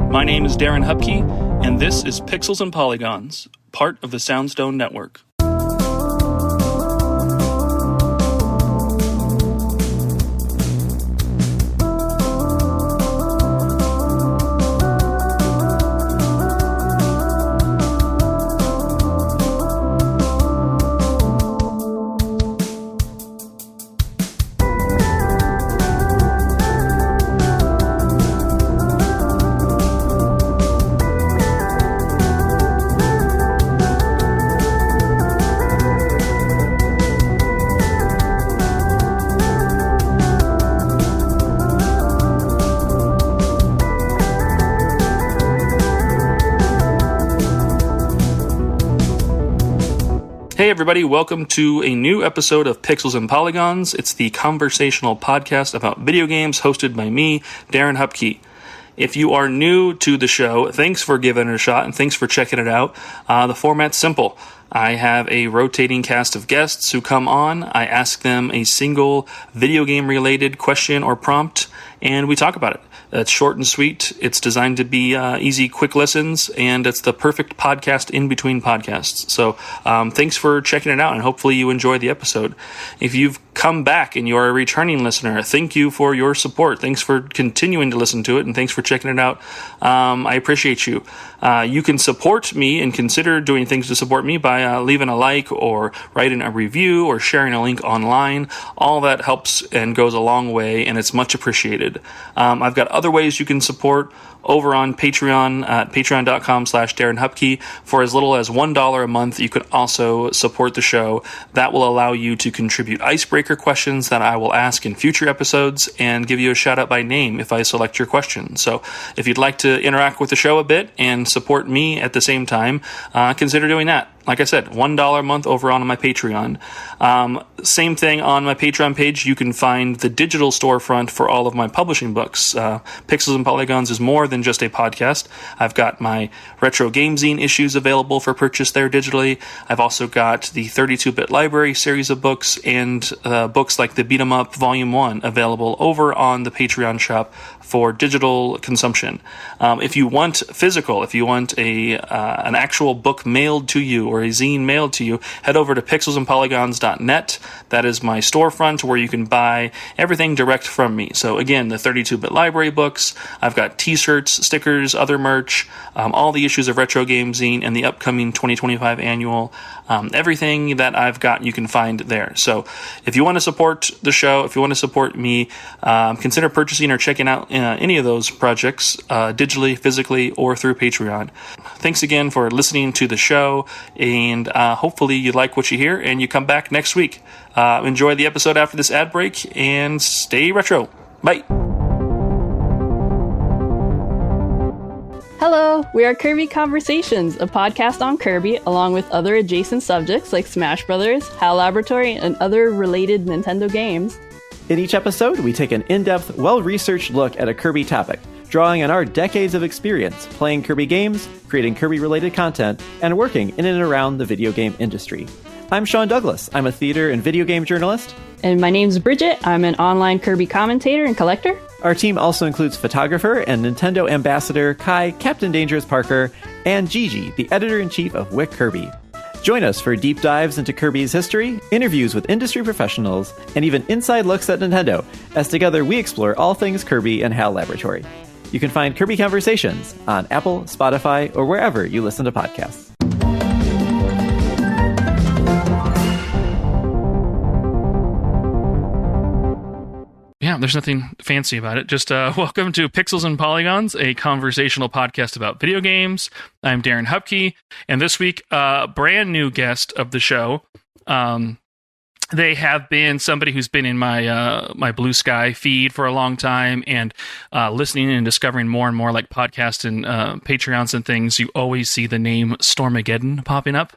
My name is Darren Hupke, and this is Pixels and Polygons, part of the Soundstone Network. Hey everybody, welcome to a new episode of Pixels and Polygons. It's the conversational podcast about video games hosted by me, Darren Hupke. If you are new to the show, thanks for giving it a shot and thanks for checking it out. The format's simple. I have a rotating cast of guests who come on. I ask them a single video game related question or prompt, and we talk about it. It's short and sweet. It's designed to be easy, quick listens, and it's the perfect podcast in between podcasts. So thanks for checking it out, and hopefully you enjoy the episode. If you've come back and you're a returning listener, thank you for your support. Thanks for continuing to listen to it, and thanks for checking it out. I appreciate you. You can support me and consider doing things to support me by leaving a like or writing a review or sharing a link online. All that helps and goes a long way, and it's much appreciated. I've got other ways you can support over on Patreon at patreon.com/Darren Hupke. For as little as $1 a month, you can also support the show. That will allow you to contribute icebreaker questions that I will ask in future episodes and give you a shout out by name if I select your question. So if you'd like to interact with the show a bit and support me at the same time, consider doing that. Like I said, $1 a month over on my Patreon. Same thing on my Patreon page. You can find the digital storefront for all of my publishing books. Pixels and Polygons is more than just a podcast. I've got my retro game zine issues available for purchase there digitally. I've also got the 32-bit library series of books and books like the Beat 'em Up Volume 1 available over on the Patreon shop for digital consumption. If you want physical, if you want an actual book mailed to you or a zine mailed to you, head over to pixelsandpolygons.net. That is my storefront where you can buy everything direct from me. So again, the 32-bit library books, I've got t-shirts, stickers, other merch, all the issues of Retro Game Zine and the upcoming 2025 annual. Everything that I've got you can find there. So if you want to support the show, if you want to support me, consider purchasing or checking out any of those projects digitally, physically, or through Patreon. Thanks again for listening to the show, and hopefully you like what you hear and you come back next week. Enjoy the episode after this ad break and stay retro. Bye. Hello, we are Kirby Conversations, a podcast on Kirby, along with other adjacent subjects like Smash Brothers, HAL Laboratory, and other related Nintendo games. In each episode, we take an in-depth, well-researched look at a Kirby topic, drawing on our decades of experience playing Kirby games, creating Kirby-related content, and working in and around the video game industry. I'm Sean Douglas. I'm a theater and video game journalist. And my name's Bridget. I'm an online Kirby commentator and collector. Our team also includes photographer and Nintendo ambassador Kai Captain Dangerous Parker and Gigi, the editor-in-chief of Wick Kirby. Join us for deep dives into Kirby's history, interviews with industry professionals, and even inside looks at Nintendo, as together we explore all things Kirby and HAL Laboratory. You can find Kirby Conversations on Apple, Spotify, or wherever you listen to podcasts. Yeah, there's nothing fancy about it. Just welcome to Pixels and Polygons, a conversational podcast about video games. I'm Darren Hupke, and this week, brand new guest of the show. They have been somebody who's been in my my Blue Sky feed for a long time, and listening and discovering more and more like podcasts and Patreons and things. You always see the name Stormageddon popping up.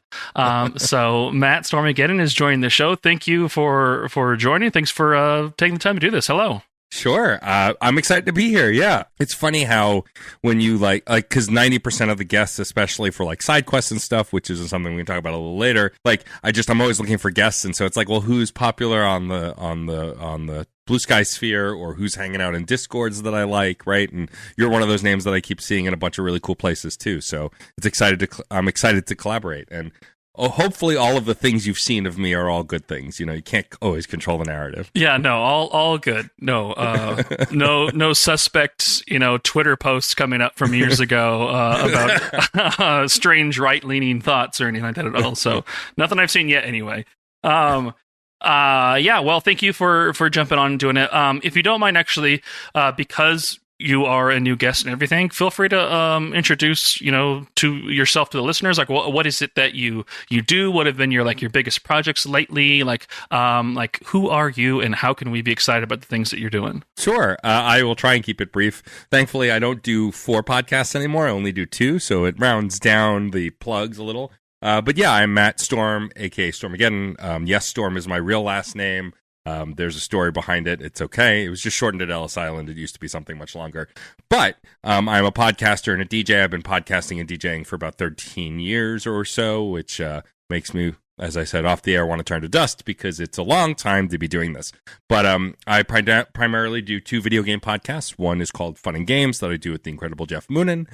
So Matt Stormageddon is joining the show. Thank you for joining. Thanks for taking the time to do this. Hello. Sure. I'm excited to be here. Yeah. It's funny how when you because 90% of the guests, especially for like side quests and stuff, which is something we can talk about a little later, I'm always looking for guests. And so it's like, well, who's popular on the Blue Sky sphere, or who's hanging out in Discords that I like, right? And you're one of those names that I keep seeing in a bunch of really cool places too. So I'm excited to collaborate. And hopefully all of the things you've seen of me are all good things. You know, you can't always control the narrative. Yeah, no, all good. No, no suspect, Twitter posts coming up from years ago about strange right-leaning thoughts or anything like that at all. So nothing I've seen yet anyway. Yeah, well, thank you for jumping on and doing it. If you don't mind, actually, because you are a new guest and everything, feel free to introduce, to yourself to the listeners. Like, what is it that you do? What have been your biggest projects lately? Like, who are you, and how can we be excited about the things that you're doing? Sure. I will try and keep it brief. Thankfully, I don't do 4 podcasts anymore. I only do 2, so it rounds down the plugs a little. But yeah, I'm Matt Storm, aka Stormageddon. Yes, Storm is my real last name. There's a story behind it. It's okay. It was just shortened at Ellis Island. It used to be something much longer. But I'm a podcaster and a DJ. I've been podcasting and DJing for about 13 years or so, which makes me, as I said, off the air, want to turn to dust because it's a long time to be doing this. But I primarily do 2 video game podcasts. One is called Fun and Games that I do with the incredible Jeff Moonen.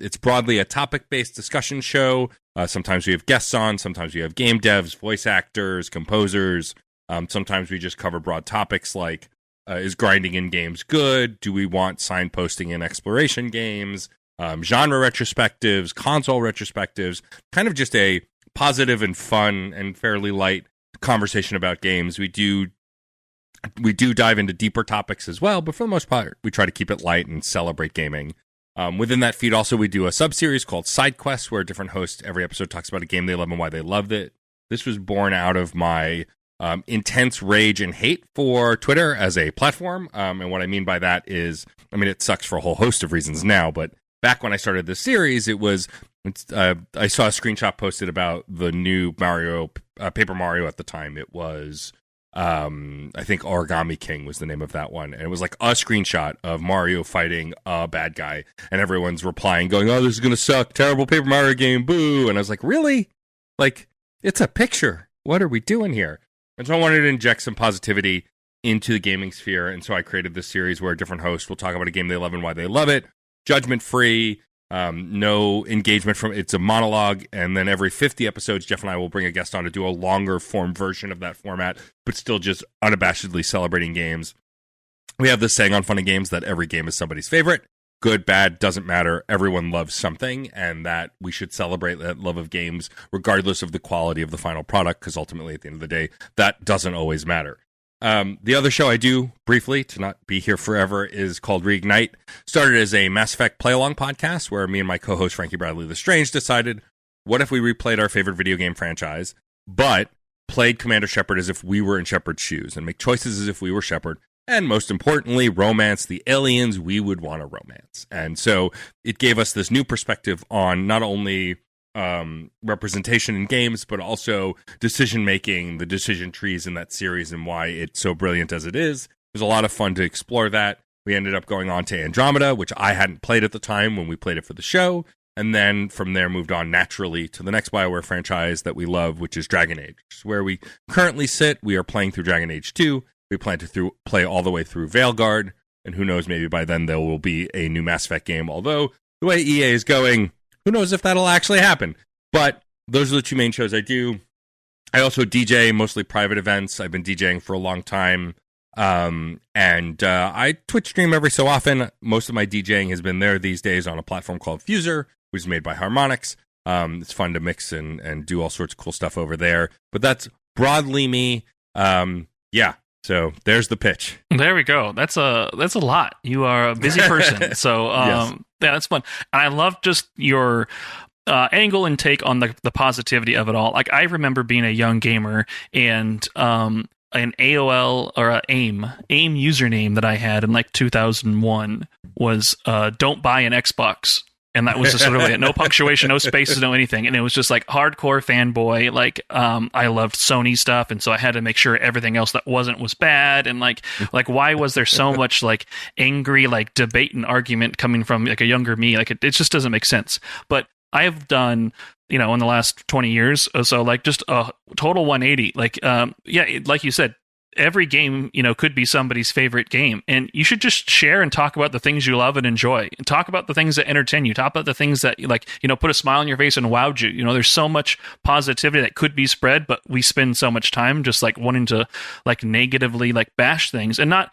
It's broadly a topic-based discussion show. Sometimes we have guests on. Sometimes we have game devs, voice actors, composers. Sometimes we just cover broad topics like, is grinding in games good? Do we want signposting in exploration games? Genre retrospectives, console retrospectives, kind of just a positive and fun and fairly light conversation about games. We do dive into deeper topics as well, but for the most part, we try to keep it light and celebrate gaming. Within that feed, also, we do a sub-series called Side Quests, where a different host every episode talks about a game they love and why they loved it. This was born out of my intense rage and hate for Twitter as a platform. And what I mean by that is, it sucks for a whole host of reasons now, but back when I started this series, I saw a screenshot posted about the new Mario, Paper Mario at the time. It was, I think Origami King was the name of that one. And it was like a screenshot of Mario fighting a bad guy. And everyone's replying, going, oh, this is going to suck. Terrible Paper Mario game. Boo. And I was like, really? It's a picture. What are we doing here? And so I wanted to inject some positivity into the gaming sphere. And so I created this series where a different host will talk about a game they love and why they love it. Judgment-free, no engagement it's a monologue. And then every 50 episodes, Jeff and I will bring a guest on to do a longer form version of that format, but still just unabashedly celebrating games. We have this saying on Fun and Games that every game is somebody's favorite. Good, bad, doesn't matter. Everyone loves something, and that we should celebrate that love of games regardless of the quality of the final product, because ultimately, at the end of the day, that doesn't always matter. The other show I do, briefly, to not be here forever, is called Reignite. Started as a Mass Effect play-along podcast, where me and my co-host, Frankie Bradley Lestrange, decided, what if we replayed our favorite video game franchise, but played Commander Shepard as if we were in Shepard's shoes, and make choices as if we were Shepard, and most importantly, romance the aliens we would want to romance. And so it gave us this new perspective on not only representation in games, but also decision-making, the decision trees in that series, and why it's so brilliant as it is. It was a lot of fun to explore that. We ended up going on to Andromeda, which I hadn't played at the time when we played it for the show. And then from there moved on naturally to the next BioWare franchise that we love, which is Dragon Age, where we currently sit. We are playing through Dragon Age 2. We plan to play all the way through Veilguard, and who knows, maybe by then there will be a new Mass Effect game, although the way EA is going, who knows if that'll actually happen. But those are the 2 main shows I do. I also DJ, mostly private events. I've been DJing for a long time, and I Twitch stream every so often. Most of my DJing has been there these days on a platform called Fuser, which is made by Harmonix. It's fun to mix and do all sorts of cool stuff over there, but that's broadly me. Yeah. So there's the pitch. There we go. That's a lot. You are a busy person. So yes. Yeah, that's fun. And I love just your angle and take on the positivity of it all. Like, I remember being a young gamer, and an AOL or an AIM username that I had in 2001 was don't buy an Xbox. And that was just literally it. No punctuation, no spaces, no anything. And it was just like hardcore fanboy. Like, I loved Sony stuff. And so I had to make sure everything else that wasn't was bad. And like why was there so much like angry, like debate and argument coming from like a younger me? Like, it just doesn't make sense. But I have done, in the last 20 years or so, like just a total 180. Like, like you said, every game, could be somebody's favorite game, and you should just share and talk about the things you love and enjoy, and talk about the things that entertain you, talk about the things that put a smile on your face and wowed you. There's so much positivity that could be spread, but we spend so much time just like wanting to like negatively like bash things and not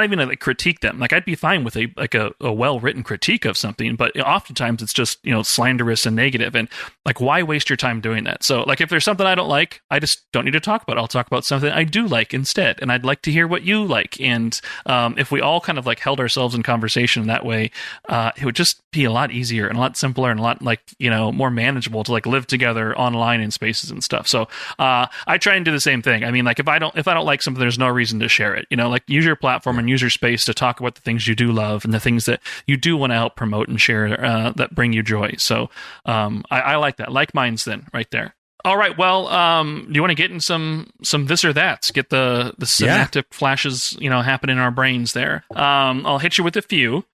even like critique them. Like, I'd be fine with a well-written critique of something, but oftentimes it's just, slanderous and negative. And like, why waste your time doing that? So like, if there's something I don't like, I just don't need to talk about it. I'll talk about something I do like instead. And I'd like to hear what you like. And if we all kind of like held ourselves in conversation that way, it would just be a lot easier and a lot simpler and a lot like, more manageable to like live together online in spaces and stuff. So I try and do the same thing. I mean, like, if I don't like something, there's no reason to share it. Like, use your platform and use your space to talk about the things you do love and the things that you do want to help promote and share that bring you joy. So I like that. Like minds then, right there. All right. Well, do you want to get in some this or that's? Get the synaptic flashes, happen in our brains there. I'll hit you with a few.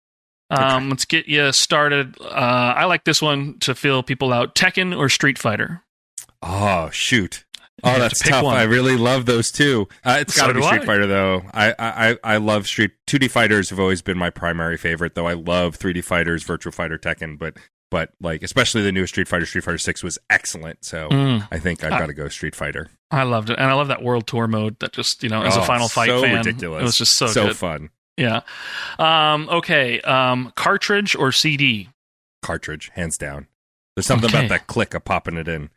Okay. Let's get you started. I like this one to feel people out. Tekken or Street Fighter? Oh, shoot. Oh, that's tough. One. I really love those two. It's got to be Street Fighter, though. I love 2D fighters have always been my primary favorite, though I love 3D fighters, Virtua Fighter, Tekken, but like, especially the newest Street Fighter 6 was excellent. So I think I've got to go Street Fighter. I loved it. And I love that World Tour mode that just, as a Final Fight fan, ridiculous. It was just so good. Fun. Yeah. Okay. Cartridge or CD? Cartridge, hands down. There's something about that click of popping it in.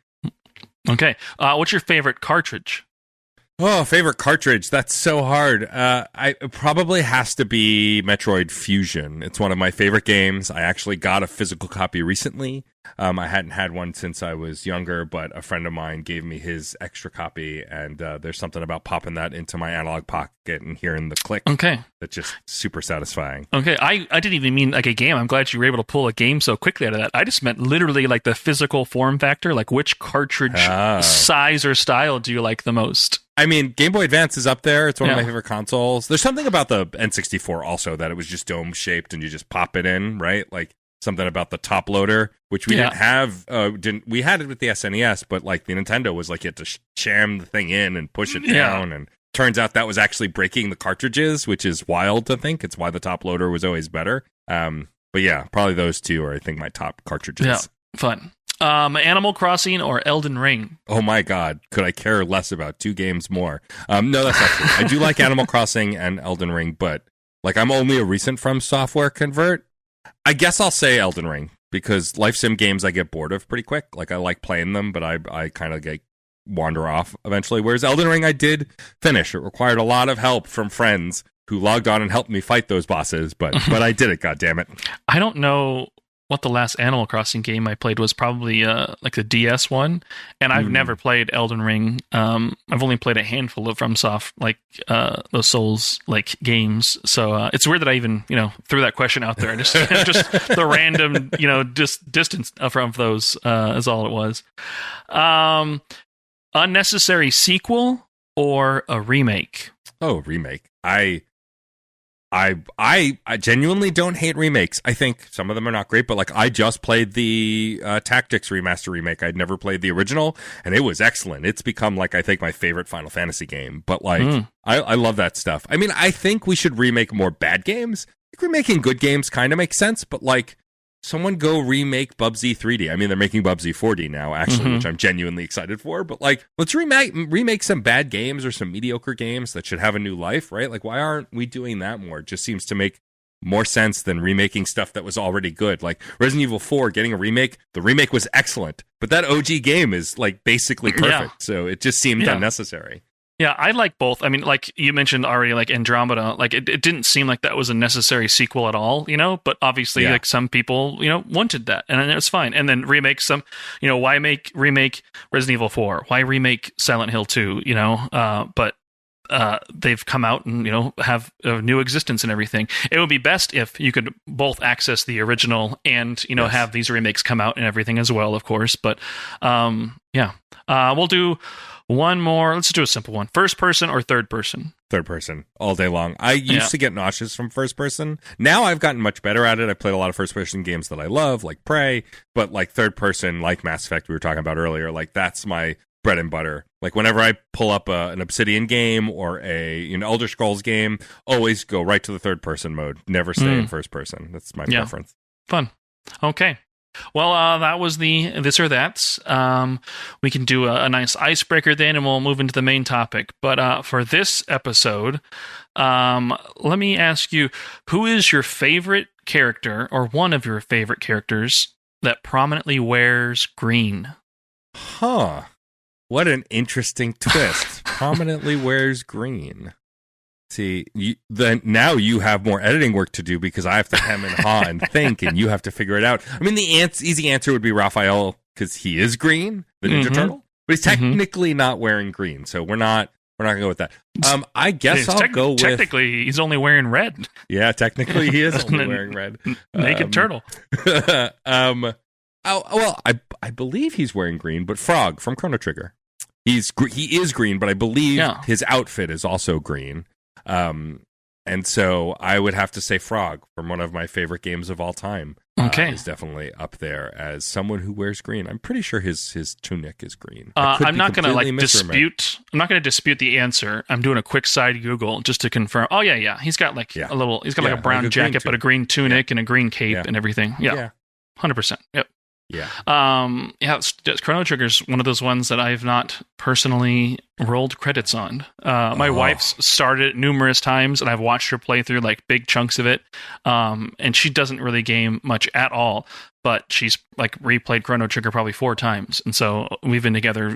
Okay. What's your favorite cartridge? Oh, favorite cartridge. That's so hard. It probably has to be Metroid Fusion. It's one of my favorite games. I actually got a physical copy recently. I hadn't had one since I was younger, but a friend of mine gave me his extra copy, and there's something about popping that into my analog pocket and hearing the click. Okay. That's just super satisfying. Okay. I didn't even mean like a game. I'm glad you were able to pull a game so quickly out of that. I just meant literally like the physical form factor, like which cartridge size or style do you like the most? I mean, Game Boy Advance is up there. It's one of my favorite consoles. There's something about the N64 also that it was just dome-shaped and you just pop it in, right? Like something about the top loader, which we didn't have. We had it with the SNES, but like the Nintendo was like you had to jam the thing in and push it down. And turns out that was actually breaking the cartridges, which is wild to think. It's why the top loader was always better. But yeah, probably those two are, I think, my top cartridges. Yeah, fun. Animal Crossing or Elden Ring? Oh my God, could I care less about two games more? No, that's not true. I do like Animal Crossing and Elden Ring, but like I'm only a recent From Software convert. I guess I'll say Elden Ring because life sim games I get bored of pretty quick. Like I like playing them, but I kind of wander off eventually. Whereas Elden Ring I did finish. It required a lot of help from friends who logged on and helped me fight those bosses, but I did it, goddammit. I don't know what the last Animal Crossing game I played was. Probably like the DS one, and I've never played Elden Ring. I've only played a handful of FromSoft those Souls like games, so it's weird that I even threw that question out there. Just the random distance from those is all it was. Unnecessary sequel or a remake? Oh, remake. I genuinely don't hate remakes. I think some of them are not great, but like I just played the Tactics Remaster remake. I'd never played the original, and it was excellent. It's become like I think my favorite Final Fantasy game. But like I love that stuff. I mean, I think we should remake more bad games. I think remaking good games kind of makes sense, but like someone go remake Bubsy 3D. I mean, they're making Bubsy 4D now, actually, which I'm genuinely excited for. But like, let's remake some bad games or some mediocre games that should have a new life, right? Like, why aren't we doing that more? It just seems to make more sense than remaking stuff that was already good. Like Resident Evil 4 getting a remake. The remake was excellent, but that OG game is like basically perfect. So it just seemed unnecessary. Yeah, I like both. I mean, like you mentioned already, like Andromeda, like it didn't seem like that was a necessary sequel at all, but obviously like some people, wanted that and it's fine. And then remake some, why remake Resident Evil 4? Why remake Silent Hill 2, but they've come out and have a new existence and everything. It would be best if you could both access the original and Yes. have these remakes come out and everything as well, of course. But we'll do one more. Let's do a simple one: first person or third person? Third person all day long. I used to get nauseous from first person. Now I've gotten much better at it. I played a lot of first person games that I love, like Prey, but like third person, like Mass Effect we were talking about earlier, like that's my bread and butter. Like whenever I pull up an Obsidian game or a Elder Scrolls game, always go right to the third person mode. Never stay in first person. That's my preference. Fun. Okay. Well, that was the this or that's. We can do a nice icebreaker then, and we'll move into the main topic. But for this episode, let me ask you, who is your favorite character or one of your favorite characters that prominently wears green? Huh. What an interesting twist. Prominently wears green. See, now you have more editing work to do because I have to hem and haw and think, and you have to figure it out. I mean, the easy answer would be Raphael because he is green, the Ninja Turtle, but he's technically not wearing green, so we're not gonna go with that. I guess I'll go with. Technically, he's only wearing red. Yeah, technically he is only wearing red. Naked turtle. I believe he's wearing green, but Frog from Chrono Trigger. He is green, but I believe his outfit is also green. And so I would have to say Frog from one of my favorite games of all time. Is definitely up there as someone who wears green. I'm pretty sure his tunic is green. I'm not going to dispute. I'm not going to dispute the answer. I'm doing a quick side Google just to confirm. Oh yeah. He's got like a little. He's got like a brown jacket, but a green tunic and a green cape and everything. Yeah. 100%. Yep. Yeah. Chrono Trigger's one of those ones that I've not personally rolled credits on. My wife's started it numerous times, and I've watched her play through like big chunks of it. And she doesn't really game much at all, but she's like replayed Chrono Trigger probably 4 times. And so we've been together,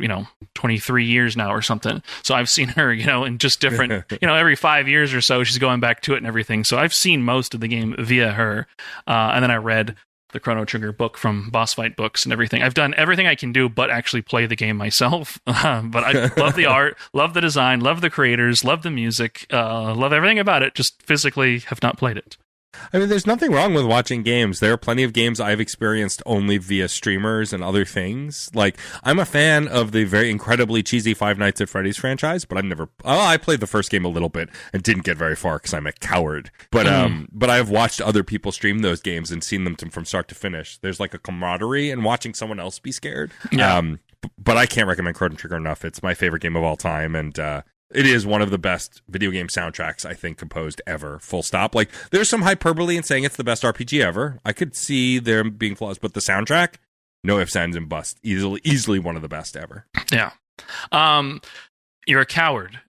23 years now or something. So I've seen her, in just different, every 5 years or so, she's going back to it and everything. So I've seen most of the game via her. And then I read the Chrono Trigger book from Boss Fight Books and everything. I've done everything I can do but actually play the game myself. But I love the art, love the design, love the creators, love the music, love everything about it, just physically have not played it. I mean, there's nothing wrong with watching games. There are plenty of games I've experienced only via streamers and other things. Like, I'm a fan of the very incredibly cheesy Five Nights at Freddy's franchise, but I played the first game a little bit and didn't get very far because I'm a coward. But I've watched other people stream those games and seen them from start to finish. There's like a camaraderie in watching someone else be scared. Yeah. But I can't recommend Chrono Trigger enough. It's my favorite game of all time, and it is one of the best video game soundtracks, I think, composed ever. Full stop. Like, there's some hyperbole in saying it's the best RPG ever. I could see there being flaws, but the soundtrack, no ifs, ands, and busts. Easily one of the best ever. Yeah. You're a coward.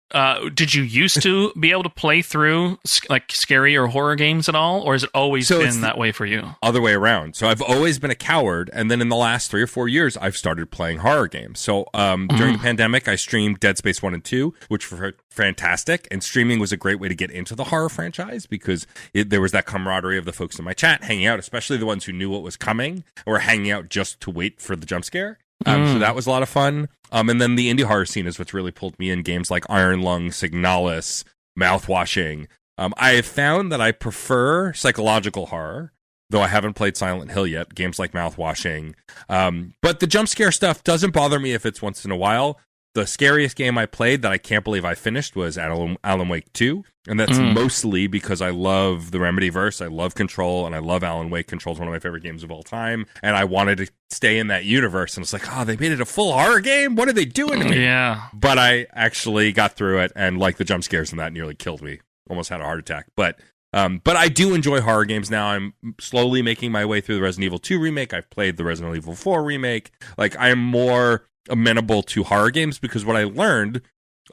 Did you used to be able to play through like scary or horror games at all, or has it always been that way for you? Other way around. So I've always been a coward, and then in the last 3 or 4 years, I've started playing horror games. So during the pandemic, I streamed Dead Space 1 and 2, which were fantastic, and streaming was a great way to get into the horror franchise because there was that camaraderie of the folks in my chat hanging out, especially the ones who knew what was coming or hanging out just to wait for the jump scare. So that was a lot of fun. And then the indie horror scene is what's really pulled me in. Games like Iron Lung, Signalis, Mouthwashing. I have found that I prefer psychological horror, though I haven't played Silent Hill yet. Games like Mouthwashing. But the jump scare stuff doesn't bother me if it's once in a while. The scariest game I played that I can't believe I finished was Alan Wake 2. And that's mostly because I love the Remedyverse, I love Control, and I love Alan Wake. Control's one of my favorite games of all time. And I wanted to stay in that universe. And it's like, they made it a full horror game? What are they doing to me? Yeah. But I actually got through it, and like the jump scares in that nearly killed me. Almost had a heart attack. But I do enjoy horror games now. I'm slowly making my way through the Resident Evil 2 remake. I've played the Resident Evil 4 remake. Like, I am more amenable to horror games because what I learned,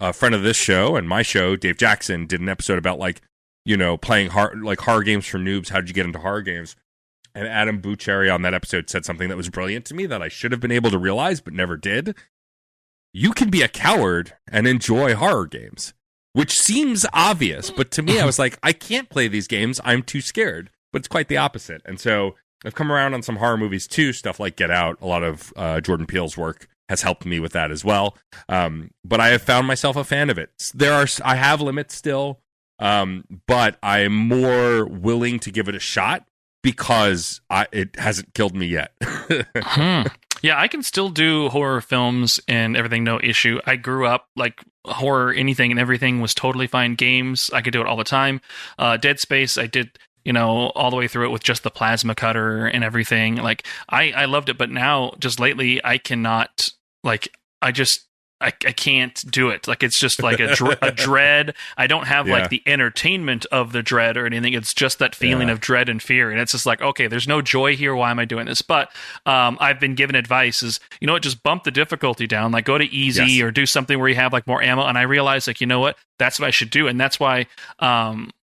a friend of this show and my show, Dave Jackson, did an episode about playing horror games for noobs. How did you get into horror games? And Adam Bucherry on that episode said something that was brilliant to me that I should have been able to realize but never did. You can be a coward and enjoy horror games, which seems obvious, but to me I was like, I can't play these games, I'm too scared. But it's quite the opposite. And so I've come around on some horror movies too, stuff like Get Out, a lot of Jordan Peele's work. has helped me with that as well. But I have found myself a fan of it. I have limits still, but I am more willing to give it a shot because it hasn't killed me yet. Yeah, I can still do horror films and everything, no issue. I grew up like horror, anything and everything was totally fine. Games, I could do it all the time. Dead Space, I did, all the way through it with just the plasma cutter and everything. Like, I loved it, but now, just lately, I cannot, like, I can't do it. Like, it's just like a dread. I don't have like the entertainment of the dread or anything. It's just that feeling of dread and fear. And it's just like, okay, there's no joy here. Why am I doing this? But I've been given advice is, just bump the difficulty down, like go to easy or do something where you have like more ammo. And I realized like, that's what I should do. And that's why,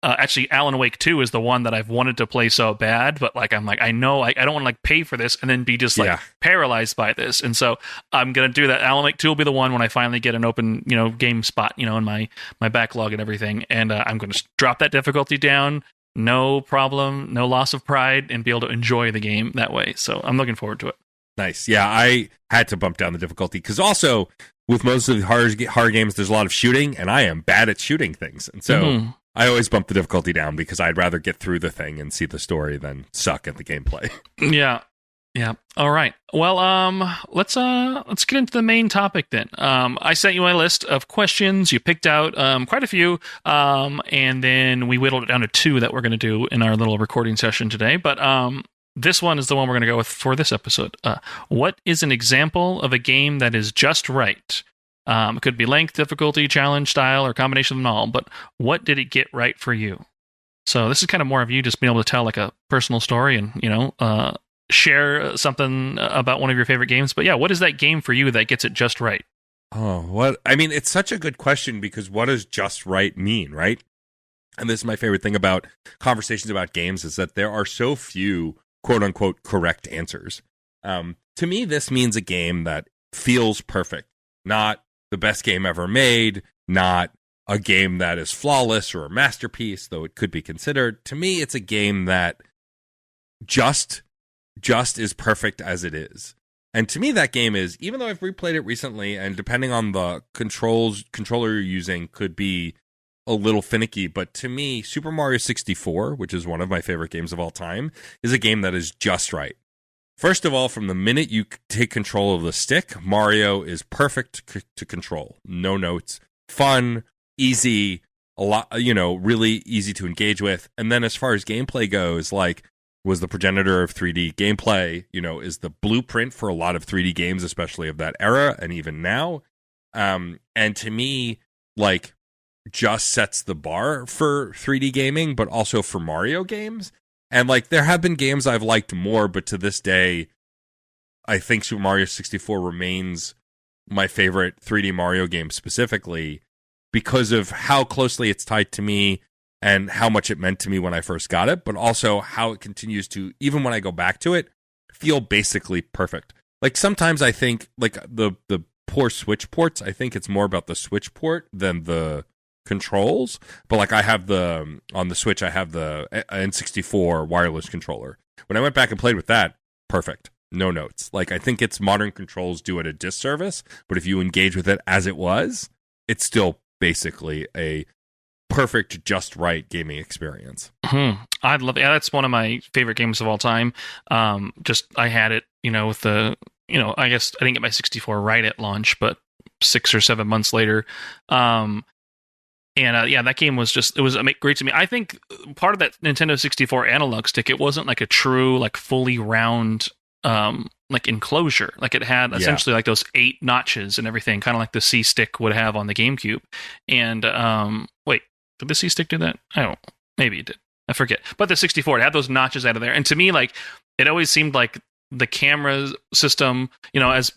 actually, Alan Wake 2 is the one that I've wanted to play so bad, but like I'm like, I know I don't want to like pay for this and then be just like paralyzed by this. And so I'm gonna do that. Alan Wake 2 will be the one when I finally get an open game spot in my backlog and everything, and I'm gonna drop that difficulty down, no problem, no loss of pride, and be able to enjoy the game that way. So I'm looking forward to it. Nice. Yeah, I had to bump down the difficulty because also with most of the horror games, there's a lot of shooting, and I am bad at shooting things, and so. I always bump the difficulty down because I'd rather get through the thing and see the story than suck at the gameplay. Yeah. All right. Well, let's get into the main topic then. I sent you a list of questions. You picked out quite a few, and then we whittled it down to 2 that we're going to do in our little recording session today. But this one is the one we're going to go with for this episode. What is an example of a game that is just right? It could be length, difficulty, challenge, style, or combination of them all, but what did it get right for you? So this is kind of more of you just being able to tell like a personal story and, share something about one of your favorite games. But yeah, what is that game for you that gets it just right? Oh, it's such a good question because what does just right mean, right? And this is my favorite thing about conversations about games is that there are so few quote unquote correct answers. To me, this means a game that feels perfect, not the best game ever made, not a game that is flawless or a masterpiece, though it could be considered. To me, it's a game that just is perfect as it is. And to me, that game is, even though I've replayed it recently, and depending on the controller you're using, could be a little finicky, but to me, Super Mario 64, which is one of my favorite games of all time, is a game that is just right. First of all, from the minute you take control of the stick, Mario is perfect to control. No notes, fun, easy, a lot, really easy to engage with. And then as far as gameplay goes, like, was the progenitor of 3D gameplay, is the blueprint for a lot of 3D games, especially of that era and even now. And to me, like, just sets the bar for 3D gaming, but also for Mario games. And, like, there have been games I've liked more, but to this day, I think Super Mario 64 remains my favorite 3D Mario game specifically because of how closely it's tied to me and how much it meant to me when I first got it, but also how it continues to, even when I go back to it, feel basically perfect. Like, sometimes I think, like, the poor Switch ports, I think it's more about the Switch port than the controls, but like on the Switch I have the N64 wireless controller. When I went back and played with that, perfect, no notes. Like, I think its modern controls do it a disservice, but if you engage with it as it was, it's still basically a perfect, just right gaming experience. I'd love it. Yeah, that's one of my favorite games of all time. I had it, with the, I guess I didn't get my 64 right at launch, but 6 or 7 months later. And that game was great to me. I think part of that Nintendo 64 analog stick, it wasn't like a true, like, fully round, like, enclosure. Like, it had essentially like those 8 notches and everything, kind of like the C stick would have on the GameCube. And wait, did the C stick do that? I don't know. Maybe it did. I forget. But the 64, it had those notches out of there. And to me, like, it always seemed like the camera system, as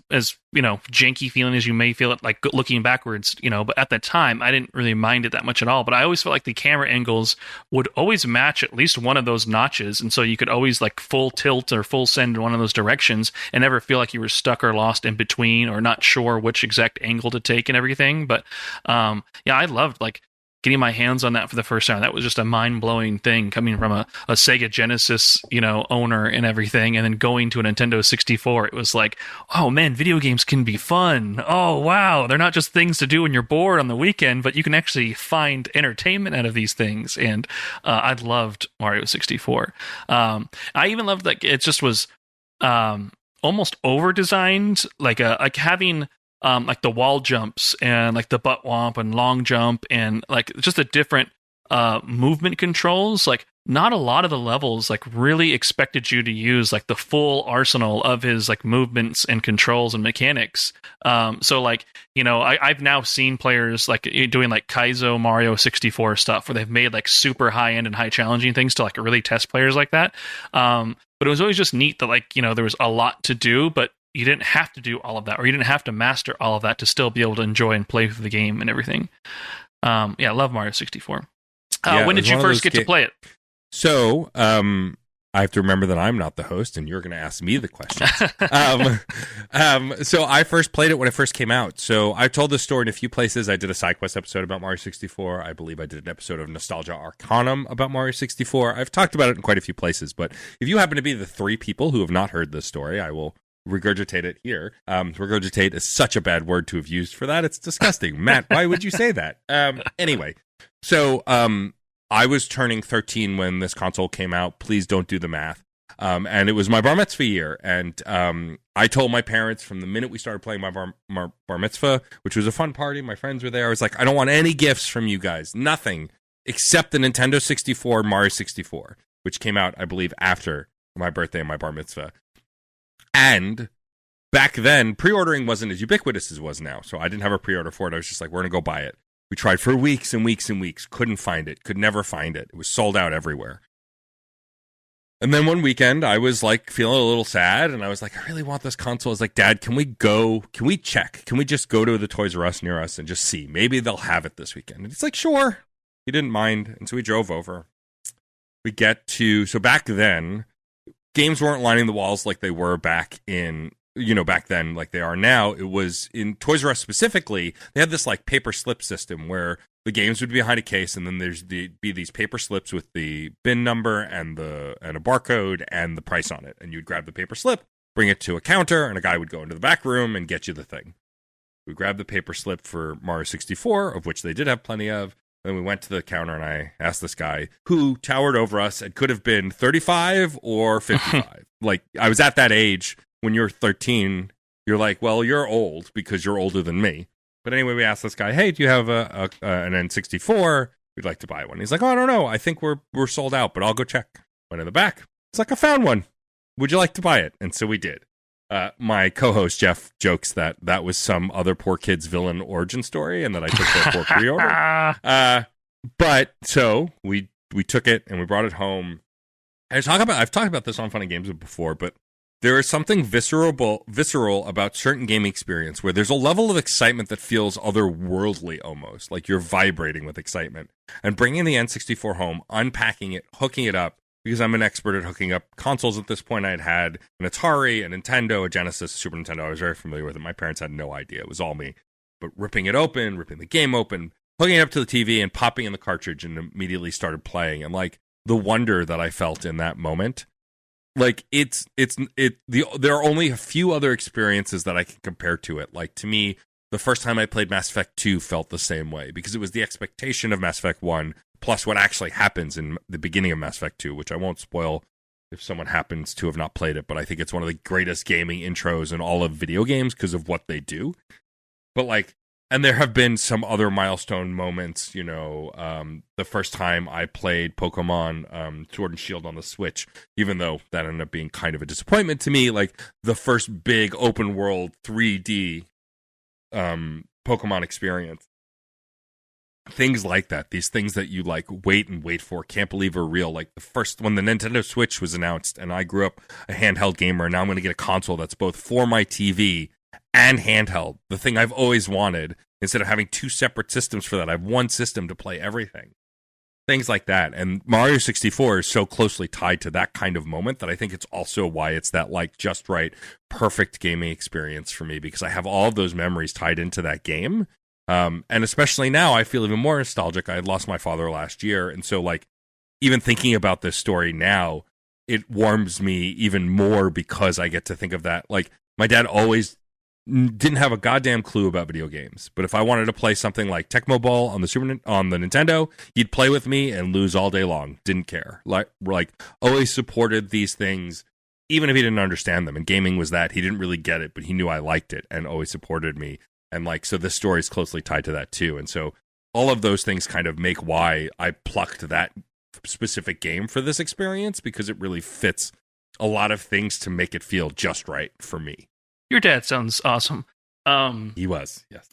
janky feeling as you may feel it, like, looking backwards, but at the time I didn't really mind it that much at all. But I always felt like the camera angles would always match at least one of those notches, and so you could always, like, full tilt or full send in one of those directions and never feel like you were stuck or lost in between or not sure which exact angle to take and everything. But I loved, like, getting my hands on that for the first time, that was just a mind-blowing thing coming from a Sega Genesis, owner and everything, and then going to a Nintendo 64. It was like, oh man, video games can be fun. Oh wow, they're not just things to do when you're bored on the weekend, but you can actually find entertainment out of these things. And I loved Mario 64. I even loved that it just was almost over-designed, like having like the wall jumps and like the butt womp and long jump and like just the different movement controls. Like not a lot of the levels like really expected you to use like the full arsenal of his like movements and controls and mechanics. So like, I've now seen players like doing like Kaizo Mario 64 stuff where they've made like super high end and high challenging things to like really test players like that. But it was always just neat that like, there was a lot to do, but you didn't have to do all of that, or you didn't have to master all of that to still be able to enjoy and play through the game and everything. I love Mario 64. When did you first get to play it? So, I have to remember that I'm not the host, and you're going to ask me the questions. So I first played it when it first came out. So I've told this story in a few places. I did a SideQuest episode about Mario 64. I believe I did an episode of Nostalgia Arcanum about Mario 64. I've talked about it in quite a few places, but if you happen to be the 3 people who have not heard this story, I will regurgitate it here. Regurgitate is such a bad word to have used for that. It's disgusting. Matt, why would you say that? Anyway, so I was turning 13 when this console came out. Please don't do the math. And it was my bar mitzvah year. And I told my parents from the minute we started playing my bar mitzvah, which was a fun party, my friends were there. I was like, I don't want any gifts from you guys. Nothing except the Nintendo 64, Mario 64, which came out, I believe, after my birthday and my bar mitzvah. And back then, pre-ordering wasn't as ubiquitous as it was now. So I didn't have a pre-order for it. I was just like, we're going to go buy it. We tried for weeks and weeks and weeks. Couldn't find it. Could never find it. It was sold out everywhere. And then one weekend, I was like feeling a little sad. And I was like, I really want this console. I was like, Dad, can we check? Can we just go to the Toys R Us near us and just see? Maybe they'll have it this weekend. And it's like, sure. He didn't mind. And so we drove over. So back then, games weren't lining the walls like they were back then, like they are now. It was in Toys R Us specifically. They had this like paper slip system where the games would be behind a case, and then be these paper slips with the bin number and a barcode and the price on it. And you'd grab the paper slip, bring it to a counter, and a guy would go into the back room and get you the thing. We grabbed the paper slip for Mario 64, of which they did have plenty of. Then we went to the counter, and I asked this guy, who towered over us and could have been 35 or 55. Like, I was at that age. When you're 13, you're like, well, you're old because you're older than me. But anyway, we asked this guy, hey, do you have an N64? We'd like to buy one. He's like, oh, I don't know. I think we're sold out, but I'll go check. Went in the back. It's like, I found one. Would you like to buy it? And so we did. My co-host, Jeff, jokes that was some other poor kid's villain origin story and that I took their poor pre-order. But so we took it and we brought it home. I've talked about this on Funny Games before, but there is something visceral about certain gaming experience where there's a level of excitement that feels otherworldly almost, like you're vibrating with excitement. And bringing the N64 home, unpacking it, hooking it up, because I'm an expert at hooking up consoles at this point. I had an Atari, a Nintendo, a Genesis, a Super Nintendo. I was very familiar with it. My parents had no idea. It was all me. But ripping it open, ripping the game open, hooking it up to the TV and popping in the cartridge and immediately started playing. And like the wonder that I felt in that moment. Like there are only a few other experiences that I can compare to it. Like to me, the first time I played Mass Effect 2 felt the same way because it was the expectation of Mass Effect 1 plus what actually happens in the beginning of Mass Effect 2, which I won't spoil if someone happens to have not played it, but I think it's one of the greatest gaming intros in all of video games because of what they do. But like, and there have been some other milestone moments, the first time I played Pokemon Sword and Shield on the Switch, even though that ended up being kind of a disappointment to me, like the first big open world 3D Pokemon experience. Things like that, these things that you like wait for, can't believe are real. Like the first, when the Nintendo Switch was announced and I grew up a handheld gamer, and now I'm going to get a console that's both for my TV and handheld, the thing I've always wanted. Instead of having two separate systems for that, I have one system to play everything. Things like that. And Mario 64 is so closely tied to that kind of moment that I think it's also why it's that like just right, perfect gaming experience for me, because I have all of those memories tied into that game. And especially now, I feel even more nostalgic. I had lost my father last year. And so, like, even thinking about this story now, it warms me even more because I get to think of that. Like, my dad always didn't have a goddamn clue about video games. But if I wanted to play something like Tecmo Bowl on the Nintendo, he'd play with me and lose all day long. Didn't care. Like always supported these things, even if he didn't understand them. And gaming was that. He didn't really get it, but he knew I liked it and always supported me. And like, so this story is closely tied to that too. And so all of those things kind of make why I plucked that specific game for this experience, because it really fits a lot of things to make it feel just right for me. Your dad sounds awesome. He was, yes.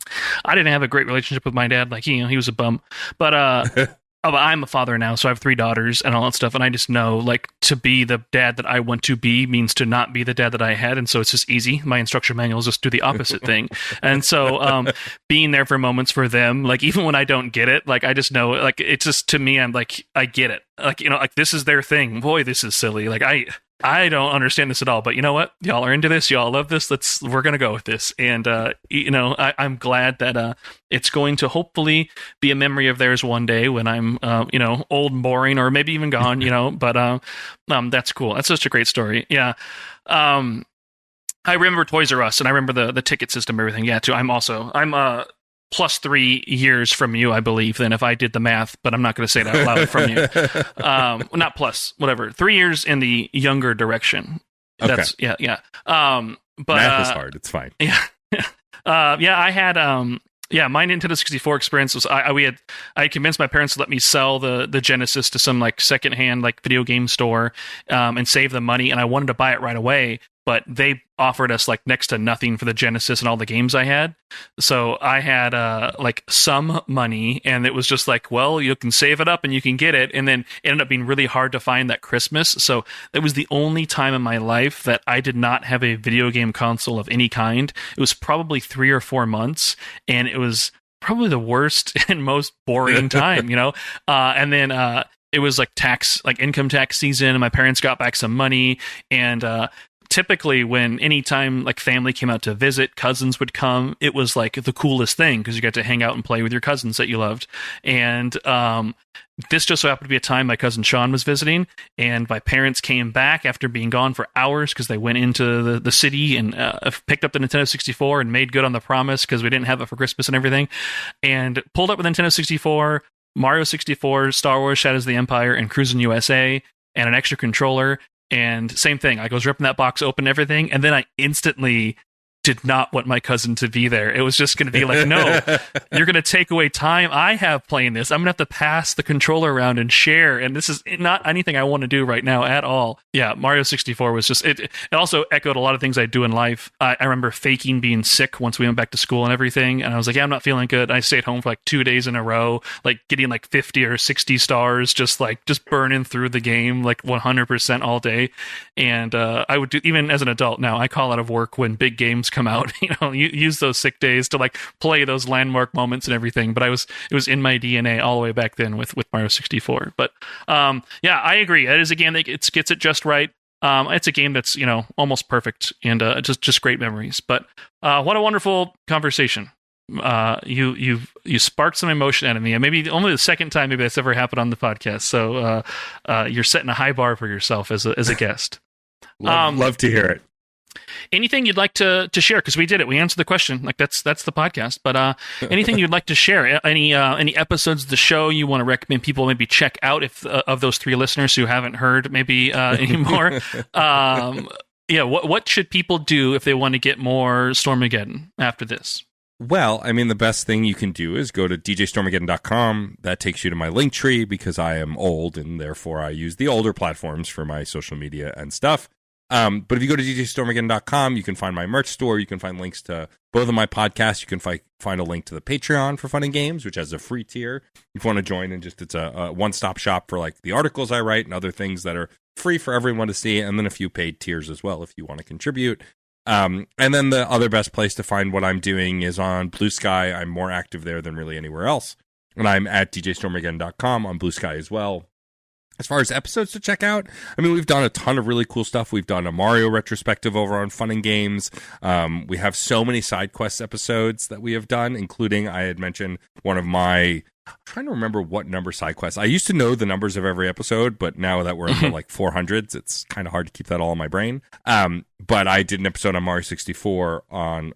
I didn't have a great relationship with my dad. Like, he was a bum. But I'm a father now, so I have 3 daughters and all that stuff. And I just know, like, to be the dad that I want to be means to not be the dad that I had. And so it's just easy. My instruction manual is just do the opposite thing. And so being there for moments for them, like, even when I don't get it, like, I just know, like, it's just, to me, I'm like, I get it. Like, like, this is their thing. Boy, this is silly. Like, I don't understand this at all, but you know what? Y'all are into this. Y'all love this. We're going to go with this. And, I'm glad that it's going to hopefully be a memory of theirs one day when I'm, old and boring, or maybe even gone, but that's cool. That's such a great story. Yeah. I remember Toys R Us, and I remember the ticket system, everything. Yeah, too. I'm plus 3 years from you, I believe, then, if I did the math, but I'm not going to say that out loud from you. Not plus, whatever. 3 years in the younger direction. That's, okay. Yeah. But math is hard. It's fine. Yeah. I had, my Nintendo 64 experience was, I convinced my parents to let me sell the Genesis to some, like, secondhand, like, video game store, and save the money, and I wanted to buy it right away. But they offered us, like, next to nothing for the Genesis and all the games I had. So I had like some money, and it was just like, well, you can save it up and you can get it. And then it ended up being really hard to find that Christmas. So it was the only time in my life that I did not have a video game console of any kind. It was probably 3 or 4 months, and it was probably the worst and most boring time, and then it was like income tax season, and my parents got back some money, and typically when anytime like family came out to visit, cousins would come, it was like the coolest thing because you got to hang out and play with your cousins that you loved. And this just so happened to be a time my cousin Sean was visiting, and my parents came back after being gone for hours because they went into the city and picked up the Nintendo 64 and made good on the promise because we didn't have it for Christmas and everything, and pulled up with Nintendo 64, Mario 64, Star Wars Shadows of the Empire, and Cruisin' USA, and an extra controller. And same thing, I was ripping that box open and everything, and then I instantly did not want my cousin to be there. It was just going to be like, no, you're going to take away time I have playing this. I'm going to have to pass the controller around and share, and this is not anything I want to do right now at all. Yeah, Mario 64 was just, it also echoed a lot of things I do in life. I remember faking being sick once we went back to school and everything, and I was like, yeah, I'm not feeling good. I stayed home for like 2 days in a row, like getting like 50 or 60 stars, just burning through the game like 100% all day. And I would do, even as an adult now, I call out of work when big games come out, use those sick days to like play those landmark moments and everything. But it was in my DNA all the way back then with Mario 64. But yeah, I agree. It is a game that gets it just right. It's a game that's almost perfect, and just great memories. But what a wonderful conversation. You sparked some emotion out of me, and maybe only the second time maybe that's ever happened on the podcast. So you're setting a high bar for yourself as a guest. Love to hear it. Anything you'd like to share? Because we did it. We answered the question. Like that's the podcast. But anything you'd like to share? Any episodes of the show you want to recommend people maybe check out if of those 3 listeners who haven't heard maybe anymore? Yeah. What should people do if they want to get more Stormageddon after this? Well, I mean, the best thing you can do is go to djstormageddon.com. That takes you to my link tree because I am old and therefore I use the older platforms for my social media and stuff. But if you go to djstormageddon.com, you can find my merch store. You can find links to both of my podcasts. You can find a link to the Patreon for Fun and Games, which has a free tier if you want to join. And just it's a one-stop shop for like the articles I write and other things that are free for everyone to see. And then a few paid tiers as well if you want to contribute. And then the other best place to find what I'm doing is on Blue Sky. I'm more active there than really anywhere else. And I'm at djstormageddon.com on Blue Sky as well. As far as episodes to check out, I mean, we've done a ton of really cool stuff. We've done a Mario retrospective over on Fun and Games. We have so many side quest episodes that we have done, including, I had mentioned one of my, I'm trying to remember what number side quests. I used to know the numbers of every episode, but now that we're into like 400s, it's kind of hard to keep that all in my brain. But I did an episode on Mario 64 on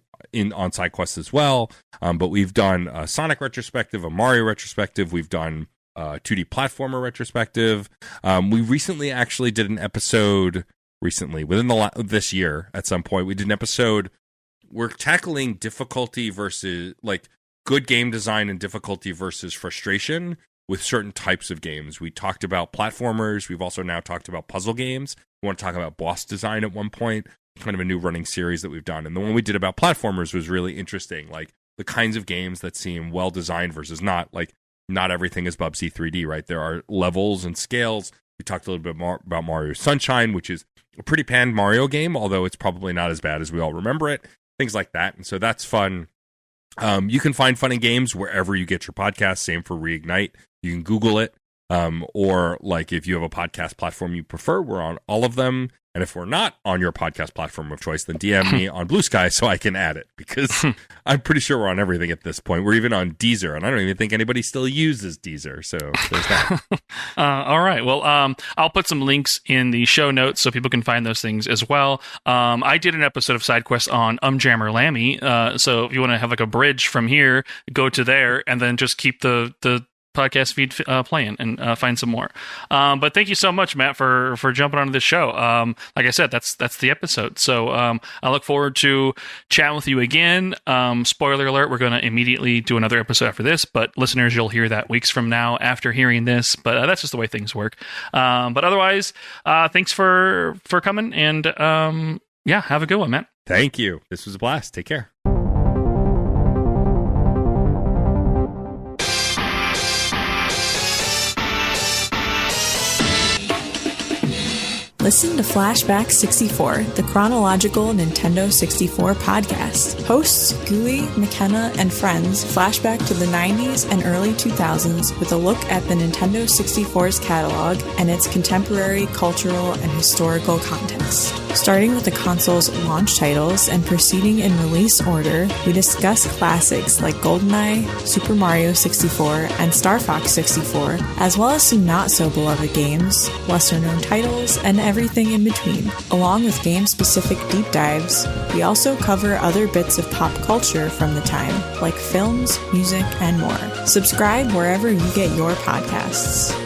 side quests as well. But we've done a Sonic retrospective, a Mario retrospective. We've done 2D platformer retrospective. We recently actually did an episode within this year at some point. We did an episode. We're tackling difficulty versus like good game design and difficulty versus frustration with certain types of games. We talked about platformers. We've also now talked about puzzle games. We want to talk about boss design at one point, kind of a new running series that we've done. And the one we did about platformers was really interesting. Like the kinds of games that seem well designed versus not. Like not everything is Bubsy 3D, right? There are levels and scales. We talked a little bit more about Mario Sunshine, which is a pretty panned Mario game, although it's probably not as bad as we all remember it. Things like that. And so that's fun. You can find Fun and Games wherever you get your podcasts. Same for Reignite. You can Google it. Or like if you have a podcast platform you prefer, we're on all of them. And if we're not on your podcast platform of choice, then DM me on Blue Sky so I can add it, because I'm pretty sure we're on everything at this point. We're even on Deezer, and I don't even think anybody still uses Deezer. So there's that. All right. Well, I'll put some links in the show notes so people can find those things as well. I did an episode of Side Quest on Jammer Lammy. So if you want to have like a bridge from here, go to there and then just keep the podcast feed playing and find some more. But thank you so much, Matt, for jumping onto this show. Like I said, that's the episode. So I look forward to chatting with you again. Spoiler alert, we're going to immediately do another episode after this, but listeners, you'll hear that weeks from now after hearing this, but that's just the way things work. But otherwise, thanks for coming, and have a good one, Matt. Thank you. This was a blast. Take care. Listen to Flashback 64, the chronological Nintendo 64 podcast. Hosts Gooey, McKenna, and friends flashback to the 90s and early 2000s with a look at the Nintendo 64's catalog and its contemporary cultural and historical context. Starting with the console's launch titles and proceeding in release order, we discuss classics like GoldenEye, Super Mario 64, and Star Fox 64, as well as some not-so-beloved games, lesser-known titles, and everything in between. Along with game-specific deep dives, we also cover other bits of pop culture from the time, like films, music, and more. Subscribe wherever you get your podcasts.